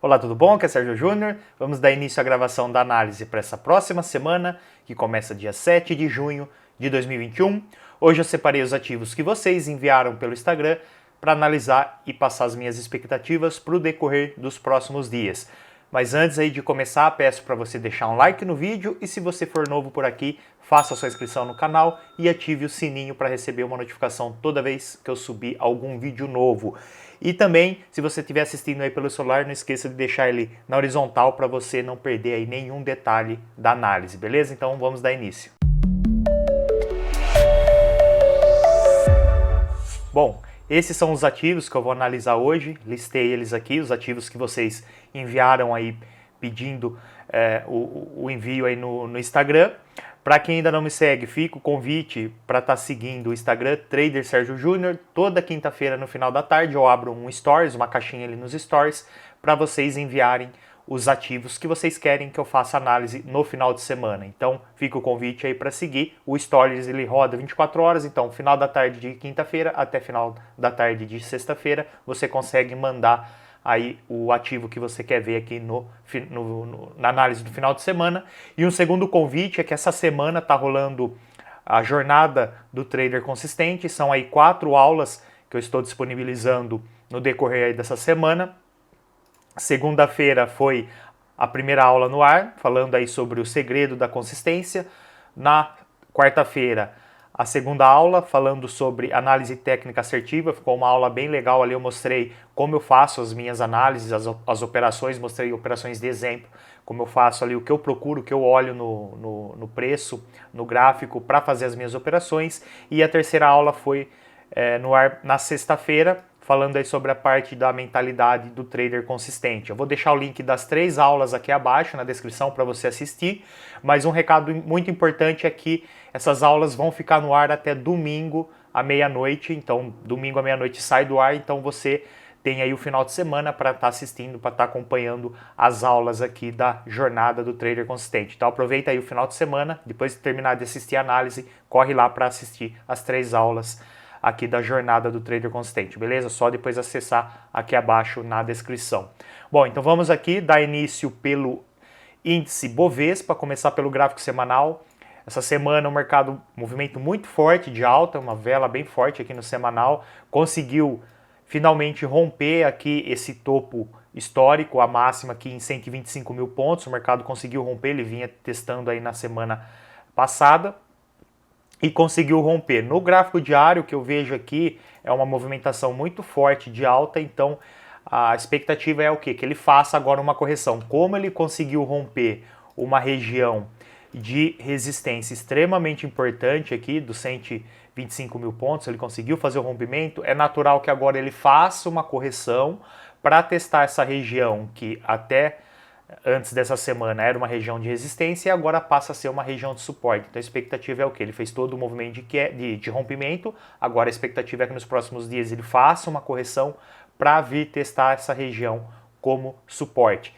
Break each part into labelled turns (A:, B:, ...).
A: Olá, tudo bom? Aqui é Sérgio Júnior. Vamos dar início à gravação da análise para essa próxima semana, que começa dia 7 de junho de 2021. Hoje eu separei os ativos que vocês enviaram pelo Instagram para analisar e passar as minhas expectativas para o decorrer dos próximos dias. Mas antes aí de começar, peço para você deixar um like no vídeo e se você for novo por aqui, faça a sua inscrição no canal e ative o sininho para receber uma notificação toda vez que eu subir algum vídeo novo. E também, se você estiver assistindo aí pelo celular, não esqueça de deixar ele na horizontal para você não perder aí nenhum detalhe da análise, beleza? Então vamos dar início. Bom, esses são os ativos que eu vou analisar hoje, listei eles aqui, os ativos que vocês enviaram aí pedindo o envio aí no Instagram. Para quem ainda não me segue, fica o convite para estar seguindo o Instagram Trader Sérgio Júnior. Toda quinta-feira no final da tarde eu abro um stories, uma caixinha ali nos stories, para vocês enviarem os ativos que vocês querem que eu faça análise no final de semana. Então fica o convite aí para seguir. O Stories ele roda 24 horas, então final da tarde de quinta-feira até final da tarde de sexta-feira você consegue mandar aí o ativo que você quer ver aqui na análise do final de semana. E um segundo convite é que essa semana está rolando a jornada do Trader Consistente. São aí 4 aulas que eu estou disponibilizando no decorrer aí dessa semana. Segunda-feira foi a primeira aula no ar, falando aí sobre o segredo da consistência. Na quarta-feira, a segunda aula, falando sobre análise técnica assertiva. Ficou uma aula bem legal ali, eu mostrei como eu faço as minhas análises, as operações, mostrei operações de exemplo, como eu faço ali, o que eu procuro, o que eu olho no preço, no gráfico, para fazer as minhas operações. E a terceira aula foi no ar na sexta-feira, falando aí sobre a parte da mentalidade do trader consistente. Eu vou deixar o link das 3 aulas aqui abaixo na descrição para você assistir, mas um recado muito importante é que essas aulas vão ficar no ar até domingo à meia-noite, então domingo à meia-noite sai do ar, então você tem aí o final de semana para estar assistindo, para estar acompanhando as aulas aqui da jornada do trader consistente. Então aproveita aí o final de semana, depois de terminar de assistir a análise, corre lá para assistir as 3 aulas aqui da jornada do Trader Consistente, beleza? Só depois acessar aqui abaixo na descrição. Bom, então vamos aqui dar início pelo índice Bovespa, começar pelo gráfico semanal. Essa semana o mercado, movimento muito forte de alta, uma vela bem forte aqui no semanal, conseguiu finalmente romper aqui esse topo histórico, a máxima aqui em 125 mil pontos, o mercado conseguiu romper, ele vinha testando aí na semana passada, e conseguiu romper. No gráfico diário que eu vejo aqui é uma movimentação muito forte de alta, então a expectativa é o quê? Que ele faça agora uma correção. Como ele conseguiu romper uma região de resistência extremamente importante aqui, dos 125 mil pontos, ele conseguiu fazer o rompimento, é natural que agora ele faça uma correção para testar essa região que até antes dessa semana era uma região de resistência e agora passa a ser uma região de suporte. Então a expectativa é o que? Ele fez todo o movimento de rompimento, agora a expectativa é que nos próximos dias ele faça uma correção para vir testar essa região como suporte.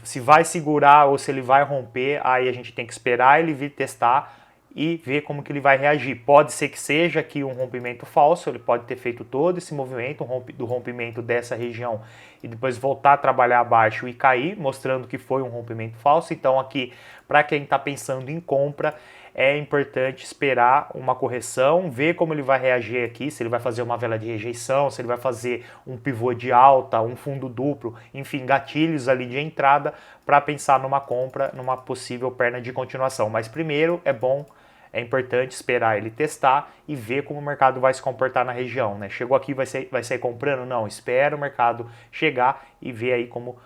A: Se vai segurar ou se ele vai romper, aí a gente tem que esperar ele vir testar e ver como que ele vai reagir. Pode ser que seja aqui um rompimento falso, ele pode ter feito todo esse movimento do rompimento dessa região e depois voltar a trabalhar abaixo e cair, mostrando que foi um rompimento falso. Então aqui, para quem está pensando em compra, é importante esperar uma correção, ver como ele vai reagir aqui, se ele vai fazer uma vela de rejeição, se ele vai fazer um pivô de alta, um fundo duplo, enfim, gatilhos ali de entrada para pensar numa compra, numa possível perna de continuação. Mas primeiro é importante esperar ele testar e ver como o mercado vai se comportar na região, né? Chegou aqui, vai sair comprando? Não, espera o mercado chegar e ver aí como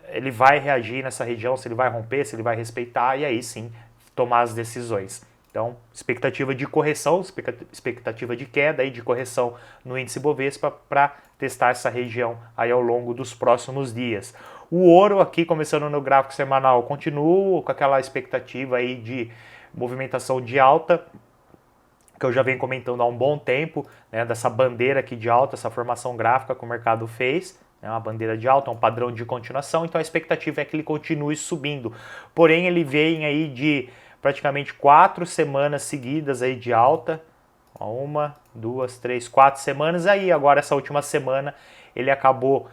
A: ele vai reagir nessa região, se ele vai romper, se ele vai respeitar e aí sim tomar as decisões. Então, expectativa de correção, expectativa de queda e de correção no índice Bovespa para testar essa região aí ao longo dos próximos dias. O ouro aqui, começando no gráfico semanal, continua com aquela expectativa aí de movimentação de alta, que eu já venho comentando há um bom tempo, né, dessa bandeira aqui de alta, essa formação gráfica que o mercado fez, né, uma bandeira de alta, um padrão de continuação, então a expectativa é que ele continue subindo. Porém, ele vem aí de praticamente 4 semanas seguidas aí de alta, 1, 2, 3, 4 semanas, aí agora essa última semana ele acabou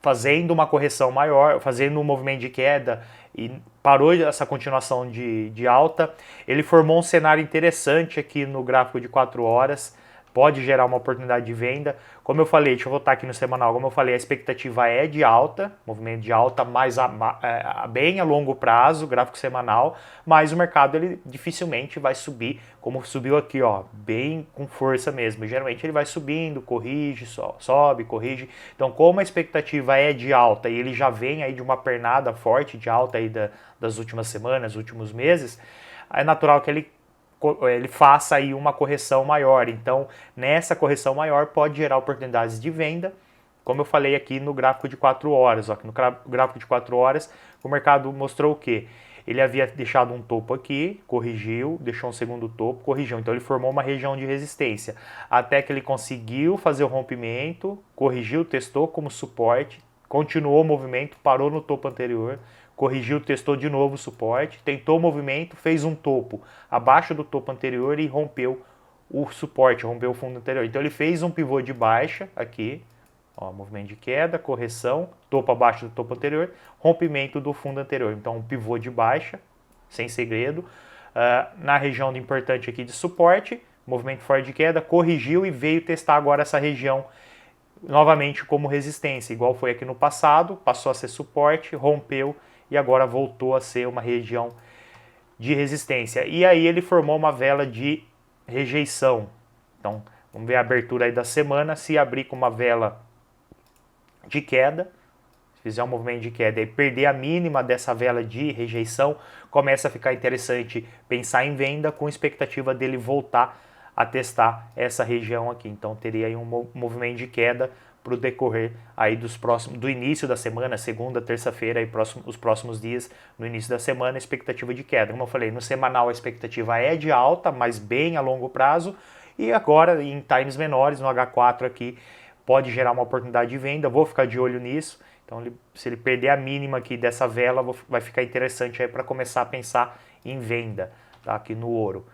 A: fazendo uma correção maior, fazendo um movimento de queda e parou essa continuação de alta. Ele formou um cenário interessante aqui no gráfico de 4 horas, pode gerar uma oportunidade de venda. Como eu falei, deixa eu voltar aqui no semanal, como eu falei, a expectativa é de alta, movimento de alta, mas bem a longo prazo, gráfico semanal, mas o mercado ele dificilmente vai subir, como subiu aqui, ó, bem com força mesmo. Geralmente ele vai subindo, corrige, sobe, corrige. Então, como a expectativa é de alta e ele já vem aí de uma pernada forte de alta aí das últimas semanas, últimos meses, é natural que ele faça aí uma correção maior. Então, nessa correção maior pode gerar oportunidades de venda, como eu falei aqui no gráfico de 4 horas. Ó, aqui no gráfico de 4 horas, o mercado mostrou o quê? Ele havia deixado um topo aqui, corrigiu, deixou um segundo topo, corrigiu. Então, ele formou uma região de resistência, até que ele conseguiu fazer o rompimento, corrigiu, testou como suporte, continuou o movimento, parou no topo anterior, corrigiu, testou de novo o suporte, tentou o movimento, fez um topo abaixo do topo anterior e rompeu o suporte, rompeu o fundo anterior. Então ele fez um pivô de baixa aqui, ó, movimento de queda, correção, topo abaixo do topo anterior, rompimento do fundo anterior. Então um pivô de baixa, sem segredo, na região do importante aqui de suporte, movimento forte de queda, corrigiu e veio testar agora essa região novamente como resistência, igual foi aqui no passado, passou a ser suporte, rompeu e agora voltou a ser uma região de resistência. E aí ele formou uma vela de rejeição. Então, vamos ver a abertura aí da semana. Se abrir com uma vela de queda, se fizer um movimento de queda e perder a mínima dessa vela de rejeição, começa a ficar interessante pensar em venda com expectativa dele voltar a testar essa região aqui. Então, teria aí um movimento de queda para o decorrer aí do início da semana, segunda, terça-feira, aí os próximos dias, no início da semana, expectativa de queda. Como eu falei, no semanal a expectativa é de alta, mas bem a longo prazo, e agora em times menores, no H4 aqui, pode gerar uma oportunidade de venda, vou ficar de olho nisso. Então, se ele perder a mínima aqui dessa vela, vai ficar interessante aí para começar a pensar em venda, tá? Aqui no ouro.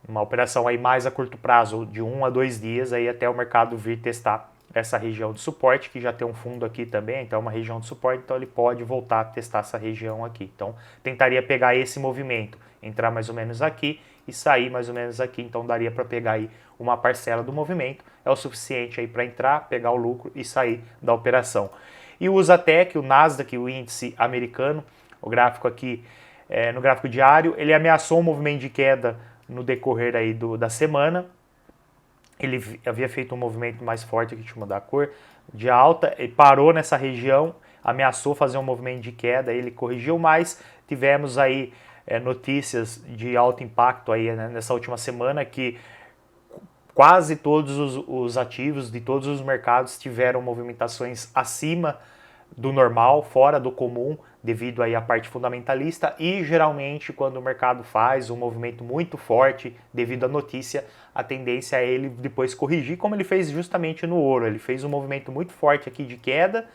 A: Uma operação aí mais a curto prazo, de 1 a 2 dias, aí até o mercado vir testar essa região de suporte, que já tem um fundo aqui também, então é uma região de suporte, então ele pode voltar a testar essa região aqui. Então, tentaria pegar esse movimento, entrar mais ou menos aqui e sair mais ou menos aqui, então daria para pegar aí uma parcela do movimento, é o suficiente aí para entrar, pegar o lucro e sair da operação. E o Usatec, o Nasdaq, o índice americano, o gráfico aqui, no gráfico diário, ele ameaçou um movimento de queda no decorrer aí da semana. Ele havia feito um movimento mais forte aqui, deixa eu mudar a cor, de alta, e parou nessa região, ameaçou fazer um movimento de queda, ele corrigiu mais. Tivemos aí notícias de alto impacto aí, né, nessa última semana, que quase todos os ativos de todos os mercados tiveram movimentações acima do normal, fora do comum, devido aí à parte fundamentalista, e geralmente quando o mercado faz um movimento muito forte devido à notícia, a tendência é ele depois corrigir, como ele fez justamente no ouro. Ele fez um movimento muito forte aqui de queda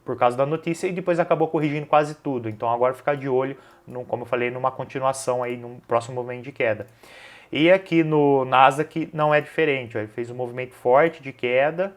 A: por causa da notícia e depois acabou corrigindo quase tudo. Então agora ficar de olho, como eu falei, numa continuação aí, num próximo movimento de queda. E aqui no Nasdaq não é diferente, ó, ele fez um movimento forte de queda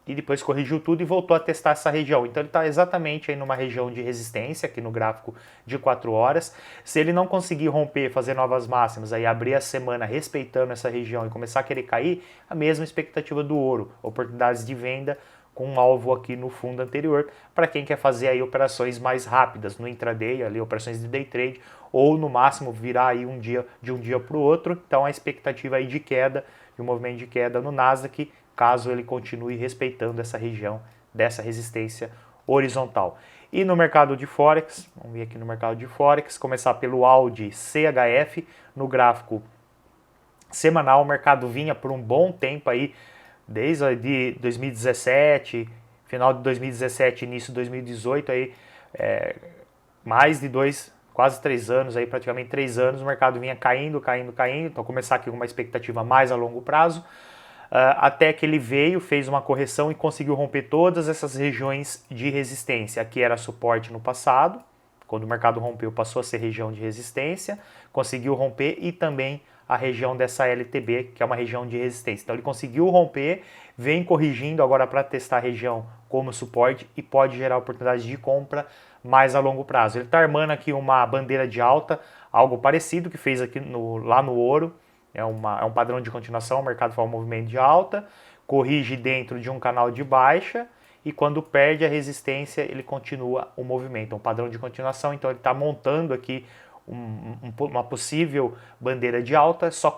A: e depois corrigiu tudo e voltou a testar essa região. Então ele está exatamente aí numa região de resistência, aqui no gráfico de 4 horas. Se ele não conseguir romper, fazer novas máximas, aí abrir a semana respeitando essa região e começar a querer cair, a mesma expectativa do ouro, oportunidades de venda com um alvo aqui no fundo anterior, para quem quer fazer aí operações mais rápidas, no intraday, ali, operações de day trade, ou no máximo virar aí de um dia para o outro. Então a expectativa aí de queda, de um movimento de queda no Nasdaq, caso ele continue respeitando essa região dessa resistência horizontal. E no mercado de Forex, vamos ver aqui no mercado de Forex, começar pelo Audi CHF, no gráfico semanal, o mercado vinha por um bom tempo aí, desde 2017, final de 2017, início de 2018, aí, mais de quase 3 anos, aí, praticamente 3 anos, o mercado vinha caindo, então começar aqui com uma expectativa mais a longo prazo, até que ele veio, fez uma correção e conseguiu romper todas essas regiões de resistência. Aqui era suporte no passado, quando o mercado rompeu passou a ser região de resistência, conseguiu romper, e também a região dessa LTB, que é uma região de resistência. Então ele conseguiu romper, vem corrigindo agora para testar a região como suporte e pode gerar oportunidades de compra mais a longo prazo. Ele está armando aqui uma bandeira de alta, algo parecido que fez aqui lá no ouro, é um padrão de continuação, o mercado faz um movimento de alta, corrige dentro de um canal de baixa e quando perde a resistência ele continua o movimento, é um padrão de continuação, então ele está montando aqui uma possível bandeira de alta, só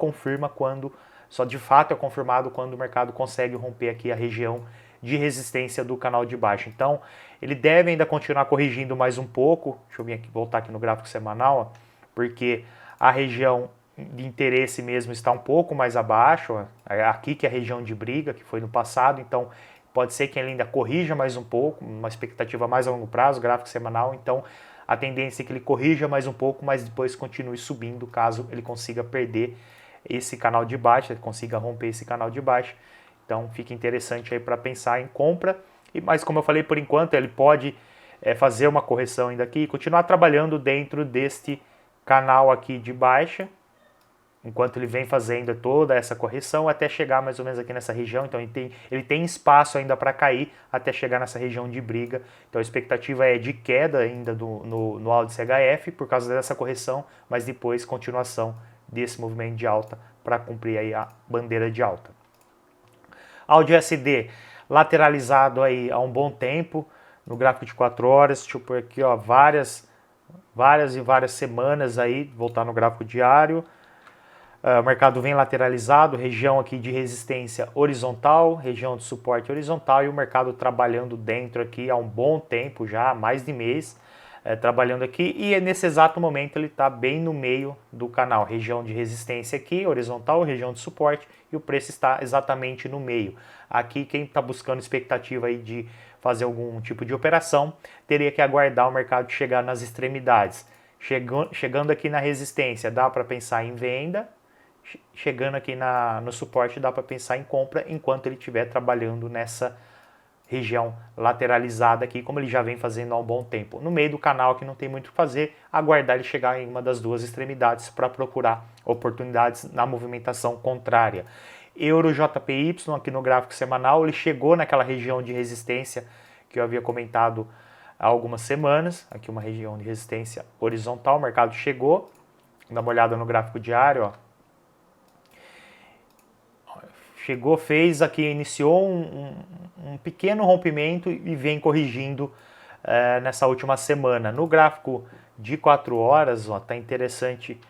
A: de fato é confirmado quando o mercado consegue romper aqui a região de resistência do canal de baixa. Então, ele deve ainda continuar corrigindo mais um pouco, deixa eu voltar aqui no gráfico semanal, ó, porque a região de interesse mesmo está um pouco mais abaixo, ó, é aqui que é a região de briga, que foi no passado, então pode ser que ele ainda corrija mais um pouco, uma expectativa mais a longo prazo, gráfico semanal, então a tendência é que ele corrija mais um pouco, mas depois continue subindo, caso ele consiga perder esse canal de baixa, ele consiga romper esse canal de baixa. Então fica interessante aí para pensar em compra, mas como eu falei, por enquanto ele pode fazer uma correção ainda aqui e continuar trabalhando dentro deste canal aqui de baixa, enquanto ele vem fazendo toda essa correção até chegar mais ou menos aqui nessa região. Então ele tem espaço ainda para cair até chegar nessa região de briga. Então a expectativa é de queda ainda no Audi HF por causa dessa correção, mas depois continuação desse movimento de alta para cumprir aí a bandeira de alta. Audi SD lateralizado aí há um bom tempo no gráfico de 4 horas, deixa eu pôr aqui, ó, várias semanas aí, voltar no gráfico diário. O mercado vem lateralizado, região aqui de resistência horizontal, região de suporte horizontal e o mercado trabalhando dentro aqui há um bom tempo já, mais de mês, trabalhando aqui e nesse exato momento ele está bem no meio do canal, região de resistência aqui, horizontal, região de suporte e o preço está exatamente no meio. Aqui quem está buscando expectativa aí de fazer algum tipo de operação, teria que aguardar o mercado chegar nas extremidades. Chegando aqui na resistência, dá para pensar em venda. Chegando aqui no suporte, dá para pensar em compra enquanto ele estiver trabalhando nessa região lateralizada aqui, como ele já vem fazendo há um bom tempo. No meio do canal aqui não tem muito o que fazer, aguardar ele chegar em uma das duas extremidades para procurar oportunidades na movimentação contrária. Euro JPY aqui no gráfico semanal, ele chegou naquela região de resistência que eu havia comentado há algumas semanas, aqui uma região de resistência horizontal, o mercado chegou, dá uma olhada no gráfico diário, ó. Chegou, fez aqui, iniciou um pequeno rompimento e vem corrigindo nessa última semana. No gráfico de 4 horas, ó, tá interessante,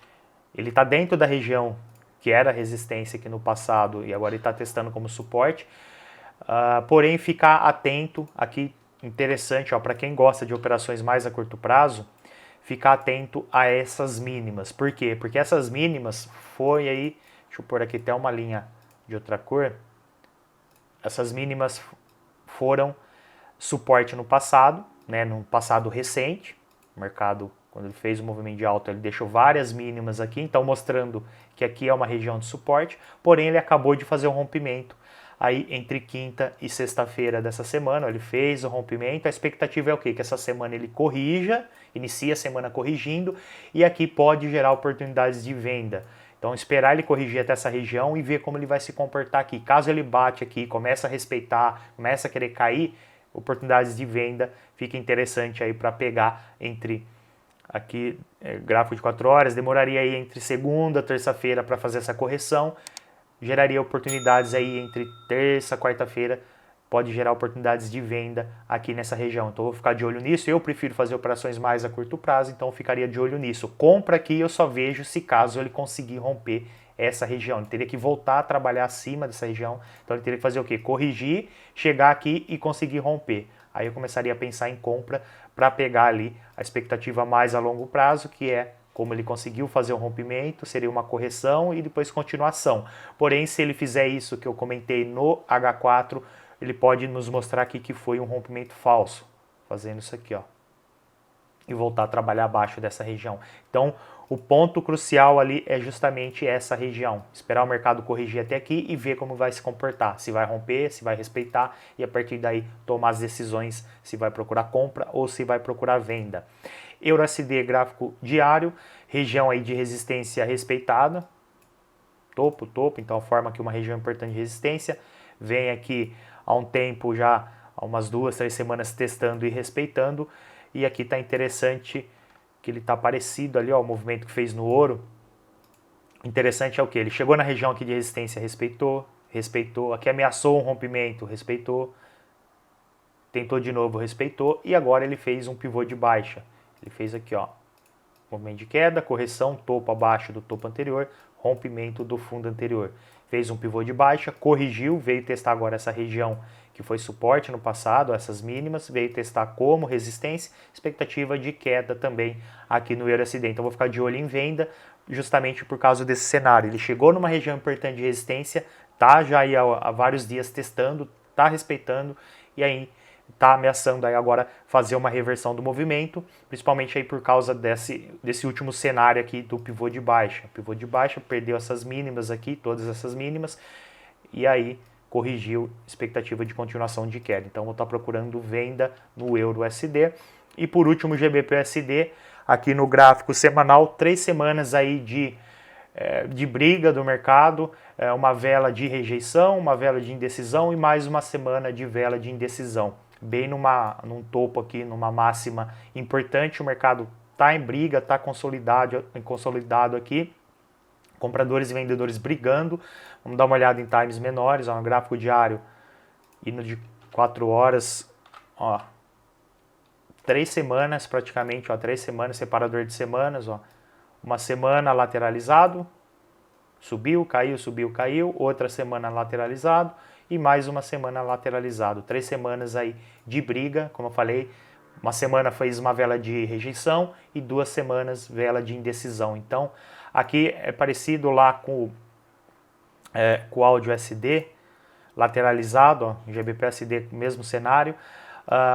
A: ele está dentro da região que era resistência aqui no passado e agora ele está testando como suporte. Porém, ficar atento, aqui interessante, para quem gosta de operações mais a curto prazo, ficar atento a essas mínimas. Por quê? Porque essas mínimas foi aí, deixa eu pôr aqui até uma linha de outra cor, essas mínimas foram suporte no passado, né, no passado recente, o mercado, quando ele fez o movimento de alta, ele deixou várias mínimas aqui, então mostrando que aqui é uma região de suporte, porém ele acabou de fazer um rompimento aí entre quinta e sexta-feira dessa semana, ele fez o rompimento, a expectativa é o quê? Que essa semana ele corrija, inicia a semana corrigindo, e aqui pode gerar oportunidades de venda. Então esperar ele corrigir até essa região e ver como ele vai se comportar aqui. Caso ele bate aqui, começa a respeitar, começa a querer cair, oportunidades de venda, fica interessante aí para pegar entre aqui, gráfico de 4 horas, demoraria aí entre segunda e terça-feira para fazer essa correção, geraria oportunidades aí entre terça e quarta-feira, pode gerar oportunidades de venda aqui nessa região. Então eu vou ficar de olho nisso, eu prefiro fazer operações mais a curto prazo, então eu ficaria de olho nisso. Compra aqui eu só vejo se caso ele conseguir romper essa região, ele teria que voltar a trabalhar acima dessa região, então ele teria que fazer o quê? Corrigir, chegar aqui e conseguir romper. Aí eu começaria a pensar em compra para pegar ali a expectativa mais a longo prazo, que é como ele conseguiu fazer o rompimento, seria uma correção e depois continuação. Porém, se ele fizer isso que eu comentei no H4, ele pode nos mostrar aqui que foi um rompimento falso, fazendo isso aqui, ó, e voltar a trabalhar abaixo dessa região. Então, o ponto crucial ali é justamente essa região, esperar o mercado corrigir até aqui e ver como vai se comportar, se vai romper, se vai respeitar e a partir daí tomar as decisões se vai procurar compra ou se vai procurar venda. EURUSD gráfico diário, região aí de resistência respeitada, topo, então forma aqui uma região importante de resistência, vem aqui há um tempo já há umas 2, 3 semanas testando e respeitando, e aqui está interessante que ele está parecido ali, ó, o movimento que fez no ouro. Interessante é o que? Ele chegou na região aqui de resistência, respeitou, aqui ameaçou um rompimento, respeitou, tentou de novo, respeitou, e agora ele fez um pivô de baixa. Ele fez aqui, ó, movimento de queda, correção, topo abaixo do topo anterior, rompimento do fundo anterior. Fez um pivô de baixa, corrigiu, veio testar agora essa região que foi suporte no passado, essas mínimas, veio testar como resistência, expectativa de queda também aqui no EURUSD. Então vou ficar de olho em venda, justamente por causa desse cenário. Ele chegou numa região importante de resistência, tá já aí há vários dias testando, tá respeitando, e aí está ameaçando aí agora fazer uma reversão do movimento, principalmente aí por causa desse último cenário aqui do pivô de baixa. O pivô de baixa perdeu essas mínimas aqui, todas essas mínimas, e aí corrigiu expectativa de continuação de queda. Então vou estar procurando venda no EURUSD. E por último o GBP/USD, aqui no gráfico semanal, 3 semanas aí de briga do mercado, uma vela de rejeição, uma vela de indecisão e mais uma semana de vela de indecisão. Bem num topo aqui, numa máxima importante, o mercado está em briga, está consolidado aqui, compradores e vendedores brigando. Vamos dar uma olhada em times menores, ó, no gráfico diário, indo de 4 horas, ó, 3 semanas praticamente, ó, 3 semanas, separador de semanas, ó, uma semana lateralizado, subiu, caiu, outra semana lateralizado e mais uma semana lateralizado. 3 semanas aí de briga, como eu falei, uma semana fez uma vela de rejeição e 2 semanas vela de indecisão. Então, aqui é parecido lá com o AUD/USD, lateralizado, ó, GBP/USD, mesmo cenário.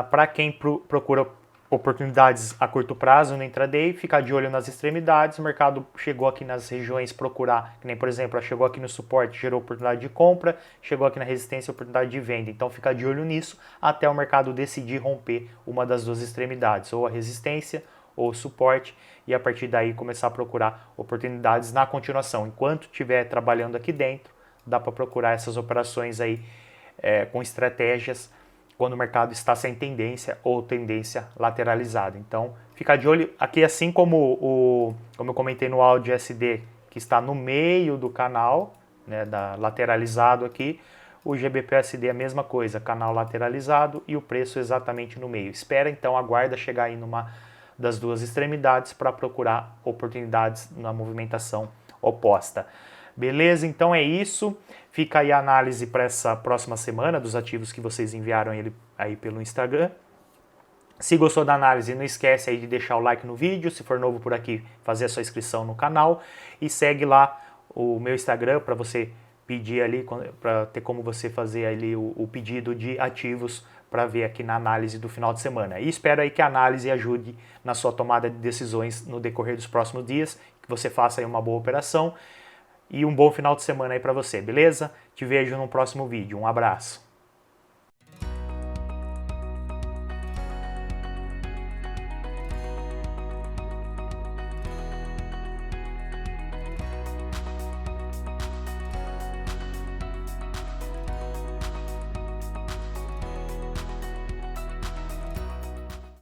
A: Para quem procura oportunidades a curto prazo no intraday, ficar de olho nas extremidades. O mercado chegou aqui nas regiões procurar, que nem por exemplo, chegou aqui no suporte, gerou oportunidade de compra, chegou aqui na resistência, oportunidade de venda. Então ficar de olho nisso até o mercado decidir romper uma das duas extremidades, ou a resistência ou o suporte, e a partir daí começar a procurar oportunidades na continuação. Enquanto estiver trabalhando aqui dentro, dá para procurar essas operações aí com estratégias quando o mercado está sem tendência ou tendência lateralizada. Então, fica de olho aqui, assim como eu comentei no AUD/USD, que está no meio do canal, né, lateralizado aqui, o GBP/USD é a mesma coisa, canal lateralizado e o preço exatamente no meio. Espera, então, aguarda chegar aí numa das duas extremidades para procurar oportunidades na movimentação oposta. Beleza? Então é isso. Fica aí a análise para essa próxima semana dos ativos que vocês enviaram aí pelo Instagram. Se gostou da análise, não esquece aí de deixar o like no vídeo. Se for novo por aqui, fazer a sua inscrição no canal. E segue lá o meu Instagram para você pedir ali, para ter como você fazer ali o pedido de ativos para ver aqui na análise do final de semana. E espero aí que a análise ajude na sua tomada de decisões no decorrer dos próximos dias, que você faça aí uma boa operação. E um bom final de semana aí para você, beleza? Te vejo no próximo vídeo. Um abraço.